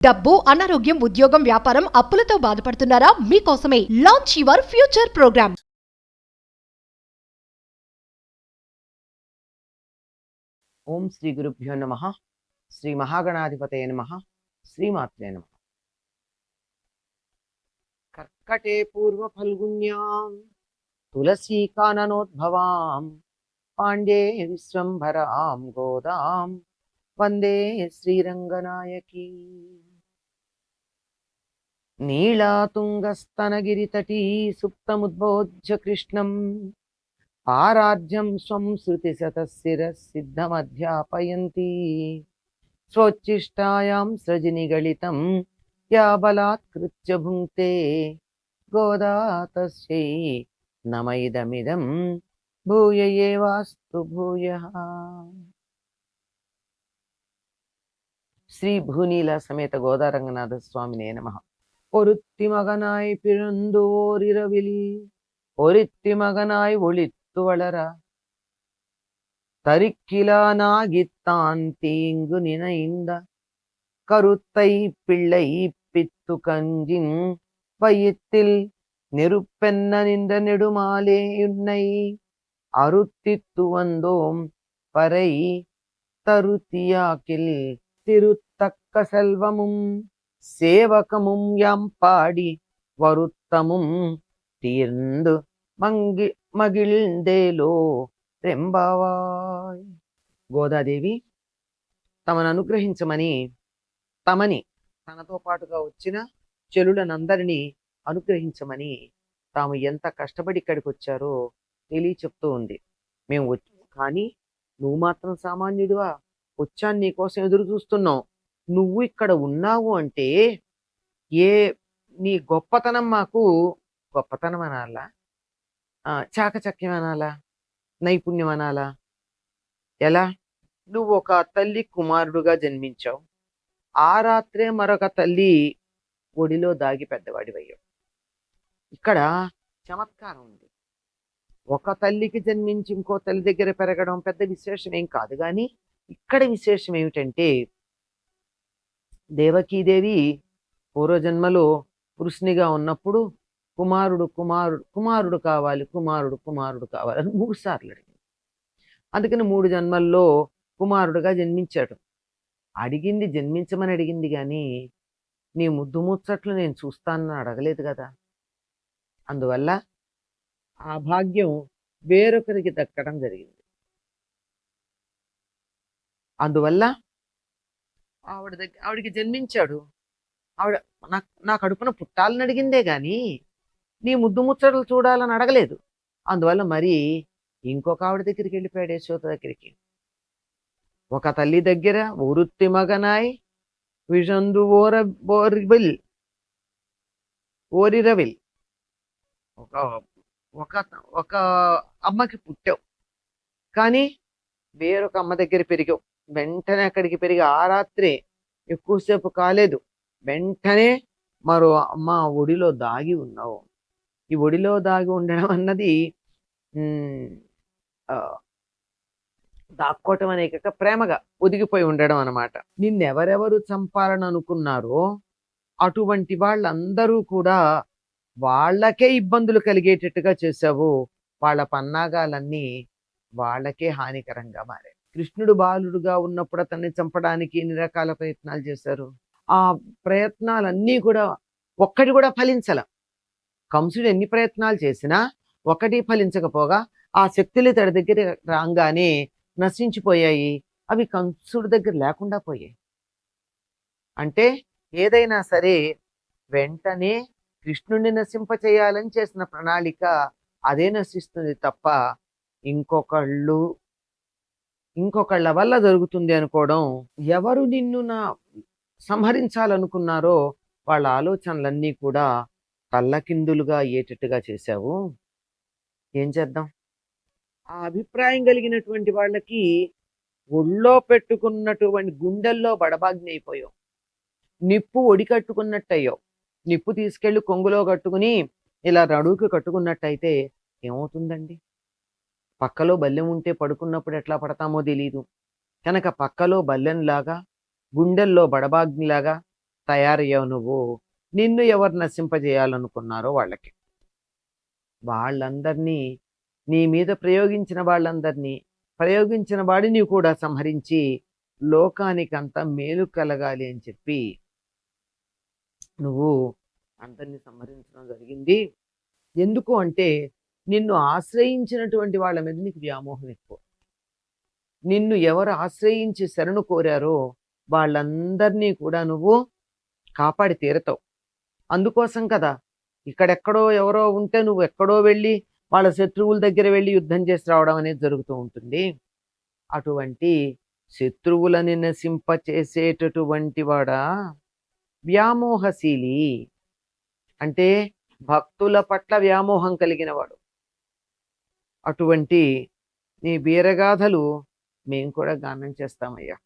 డబ్బు, అనారోగ్యం, ఉద్యోగం, వ్యాపారం, అప్పులతో బాధపడుతున్నారా? మీకోసమే లాంచ్ యువర్ ఫ్యూచర్ ప్రోగ్రామ్. ఓం శ్రీ గురుభ్యో నమః. శ్రీ మహాగణాధిపతయ నమః. శ్రీమాత్రే నమః. కర్కటే పూర్వ ఫల్గుణ్యాం తులసీ కాననోద్భవాం పాండ్యే విశ్వంభరాం గోదాం వందే శ్రీరంగనాయకీ. నీళాతుంగస్తనగిరితటీ సుప్తముద్బోధ్య కృష్ణం పారాజ్యం స్వం శృతిశతశిరసిద్ధమధ్యాపయంతి స్వోచ్ఛిష్టాయాం సృజినిగళితం యా బలాత్కృత్య భుంక్తే గోదా తస్యై నమైదమిదం భూయ ఏవాస్తు భూయః. శ్రీ భూనీల సమేత గోదారంగనాథ స్వామినే నమః. ஒருத்தி மகனாய் பிறந்து ஓரிரவில் ஒருத்தி மகனாய் ஒளித்து வளர தரிக்கிலானாகித்தான் தீங்கு நினைந்த கருத்தை பிள்ளை பித்து கஞ்சின் வயிற்றில் நெருப்பென்ன நின்ற நெடுமாலே உன்னை அருத்தித்து வந்தோம் பறை தருத்தியாக்கில் திருத்தக்க செல்வமும் சேவகமும் யாம் பாடி வருத்தமும் తీర్ందు మగిల్దేలో రెంబావాయ్. గోదాదేవి తమను అనుగ్రహించమని తనతో పాటుగా వచ్చిన చెలులనందరినీ అనుగ్రహించమని తాము ఎంత కష్టపడి ఇక్కడికి వచ్చారో తెలియ చెప్తూ ఉంది. మేము కానీ నువ్వు మాత్రం సామాన్యుడివా? వచ్చాను నీకోసం ఎదురు చూస్తున్నావు. నువ్వు ఇక్కడ ఉన్నావు అంటే నీ గొప్పతనం మాకు గొప్పతనం అనాలా, చాకచక్యం అనాలా, నైపుణ్యం అనాలా? ఎలా? నువ్వు ఒక తల్లి కుమారుడుగా జన్మించావు. ఆ రాత్రే మరొక తల్లి ఒడిలో దాగి పెద్దవాడివయ్యావు. ఇక్కడ చమత్కారం ఉంది. ఒక తల్లికి జన్మించి ఇంకో తల్లి దగ్గర పెరగడం పెద్ద విశేషం ఏం కాదు. కానీ ఇక్కడ విశేషం ఏమిటంటే దేవకీదేవి పూర్వజన్మలో వృష్ణిగా ఉన్నప్పుడు కుమారుడు కావాలి అని 3 సార్లు అడిగింది. అందుకని 3 జన్మల్లో కుమారుడుగా జన్మించాడు. జన్మించమని అడిగింది కానీ నీ ముద్దు ముచ్చట్లు నేను చూస్తానని అడగలేదు కదా. అందువల్ల ఆ భాగ్యం వేరొకరికి దక్కడం జరిగింది. అందువల్ల ఆవిడికి జన్మించాడు. ఆవిడ నా కడుపున పుట్టాలని అడిగిందే గాని నీ ముద్దు ముచ్చట్లు చూడాలని అడగలేదు. అందువల్ల మరి ఇంకొక ఆవిడ దగ్గరికి వెళ్ళిపోయాడు, యశోద దగ్గరికి. ఒక తల్లి దగ్గర ఒరుత్తి మగనాయ్ విషందు ఓరిరవిల్ ఒక అమ్మకి పుట్టావు, కానీ వేరొక అమ్మ దగ్గర పెరిగావు. వెంటనే అక్కడికి పెరిగి ఆ రాత్రే ఎక్కువసేపు కాలేదు, వెంటనే మరో అమ్మ ఒడిలో దాగి ఉన్నావు. ఈ ఒడిలో దాగి ఉండడం అన్నది దాక్కోవటం అనే కాక ప్రేమగా ఒదిగిపోయి ఉండడం అన్నమాట. నిన్నెవరెవరు చంపాలని అనుకున్నారో అటువంటి వాళ్ళందరూ కూడా వాళ్ళకే ఇబ్బందులు కలిగేటట్టుగా చేసావు. వాళ్ళ పన్నాగాలన్నీ వాళ్ళకే హానికరంగా మారాయి. కృష్ణుడు బాలుడుగా ఉన్నప్పుడు అతన్ని చంపడానికి ఎన్ని రకాల ప్రయత్నాలు చేశారు. ఆ ప్రయత్నాలన్నీ కూడా ఒక్కటి కూడా ఫలించల. కంసుడు ఎన్ని ప్రయత్నాలు చేసినా ఒకటి ఫలించకపోగా ఆ శక్తులు తడి దగ్గర రాగానే నశించిపోయాయి. అవి కంసుడి దగ్గర లేకుండా పోయాయి. అంటే ఏదైనా సరే వెంటనే కృష్ణుడిని నశింపచేయాలని చేసిన ప్రణాళిక అదే నశిస్తుంది తప్ప ఇంకొకళ్ళ వల్ల జరుగుతుంది అనుకోవడం. ఎవరు నిన్ను సంహరించాలనుకున్నారో వాళ్ళ ఆలోచనలన్నీ కూడా తల్లకిందులుగా అయ్యేటట్టుగా చేశావు. ఏం చేద్దాం? ఆ అభిప్రాయం కలిగినటువంటి వాళ్ళకి ఒళ్ళో పెట్టుకున్నటువంటి గుండెల్లో బడబాగ్ని అయిపోయావు. నిప్పు ఒడి కట్టుకున్నట్టయ్యావు. నిప్పు తీసుకెళ్లి కొంగులో కట్టుకుని ఇలా నడువుకి కట్టుకున్నట్టయితే ఏమవుతుందండి? పక్కలో బల్లెం ఉంటే పడుకున్నప్పుడు ఎట్లా పడతామో తెలీదు. కనుక పక్కలో బల్లెంలాగా గుండెల్లో బడబాగ్నిలాగా తయారయ్యావు నువ్వు. నిన్ను ఎవరు నశింపజేయాలనుకున్నారో వాళ్ళకి. వాళ్ళందరినీ నీ మీద ప్రయోగించిన వాళ్ళందరినీ, ప్రయోగించిన వాడిని కూడా సంహరించి లోకానికంతా మేలు కలగాలి అని చెప్పి నువ్వు అందరినీ సంహరించడం జరిగింది. ఎందుకు అంటే నిన్ను ఆశ్రయించినటువంటి వాళ్ళ మీద నీకు వ్యామోహం ఎక్కువ. నిన్ను ఎవరు ఆశ్రయించి శరణు కోరారో వాళ్ళందరినీ కూడా నువ్వు కాపాడి తీరతావు. అందుకోసం కదా ఇక్కడెక్కడో ఎవరో ఉంటే నువ్వు ఎక్కడో వెళ్ళి వాళ్ళ శత్రువుల దగ్గర వెళ్ళి యుద్ధం చేసి రావడం అనేది జరుగుతూ ఉంటుంది. అటువంటి శత్రువులని నశింపచేసేటటువంటి వాడా వ్యామోహశీలి, అంటే భక్తుల పట్ల వ్యామోహం కలిగిన వాడు. అటువంటి నీ వీరగాథలు మేము కూడా గానం చేస్తామయ్యా.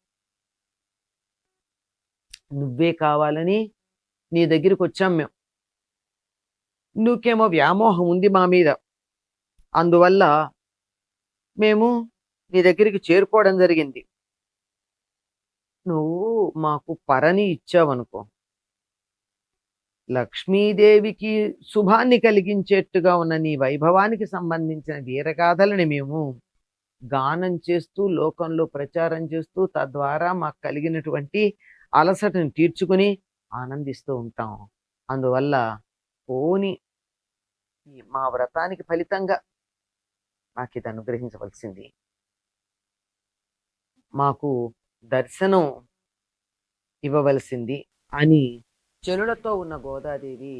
నువ్వే కావాలని నీ దగ్గరికి వచ్చాం మేము. నువ్వుకేమో వ్యామోహం ఉంది మా మీద, అందువల్ల మేము నీ దగ్గరికి చేరుకోవడం జరిగింది. నువ్వు మాకు పరని ఇచ్చావనుకో, లక్ష్మీదేవికి శుభాన్ని కలిగించేట్టుగా ఉన్న నీ వైభవానికి సంబంధించిన వీరగాథలని మేము గానం చేస్తూ లోకంలో ప్రచారం చేస్తూ తద్వారా మాకు కలిగినటువంటి అలసటను తీర్చుకుని ఆనందిస్తూ ఉంటాం. అందువల్ల పోని మా వ్రతానికి ఫలితంగా మాకు ఇది అనుగ్రహించవలసింది. మాకు దర్శనం ఇవ్వవలసింది అని చెలులతో ఉన్న గోదాదేవి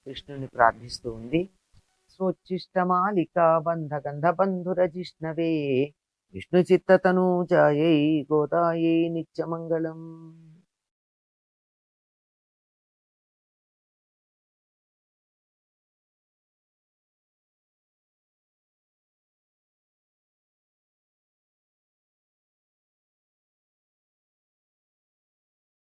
కృష్ణుని ప్రార్థిస్తూ ఉంది. స్వచ్ఛిష్టమాలికా బంధ గంధ బంధుర జిష్ణవే విష్ణు చిత్తతనూజాయై గోదాయై నిత్యమంగళం.